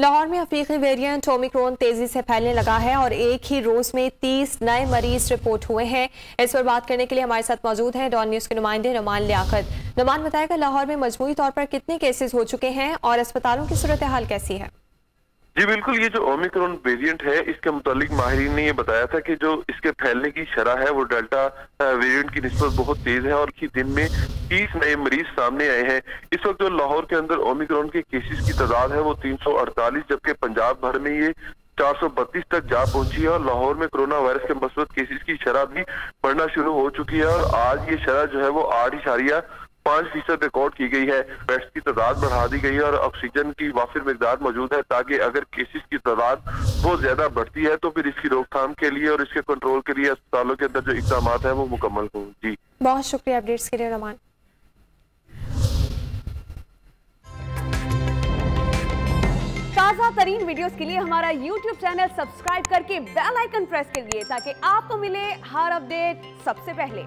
लाहौर में अफ्रीकी variant Omicron तेजी से फैलने लगा है और एक ही रोज में 30 नए मरीज रिपोर्ट हुए हैं। इस पर बात करने के लिए हमारे साथ मौजूद हैं डॉन न्यूज के नुमाइंदे नुमान लियाकत। नुमान, बताएगा लाहौर में मजमूई तौर पर कितने केसेस हो चुके हैं और अस्पतालों की सूरत हाल कैसी है? जी बिल्कुल, ये जो ओमिक्रॉन वेरिएंट है इसके मुतालिक माहिरीन ने ये बताया था कि जो इसके फैलने की शरह है वो डेल्टा वेरिएंट की निस्बत बहुत तेज है और दिन में 30 नए मरीज सामने आए हैं। इस वक्त जो लाहौर के अंदर ओमिक्रॉन के केसेस की तादाद है वो 348, जबकि पंजाब भर में ये 432 तक जा पहुंची है और लाहौर में कोरोना वायरस के मस्बत केसेस की शरह भी बढ़ना शुरू हो चुकी है और आज ये शरह जो है वो 8.5% रिकॉर्ड की गई है। बेड्स की तादाद बढ़ा दी गई है और ऑक्सीजन की वाफिर मिकदार मौजूद है ताकि अगर केसेस की तादाद बहुत ज्यादा बढ़ती है तो फिर इसकी रोकथाम के लिए और इसके कंट्रोल के लिए अस्पतालों के अंदर जो इक़दाम है वो मुकम्मल हो। जी बहुत शुक्रिया अपडेट्स के लिए नुमान। ताज़ा तरीन वीडियोस के लिए हमारा YouTube चैनल सब्सक्राइब करके बेल आइकन प्रेस करिए ताकि आपको मिले हर अपडेट सबसे पहले।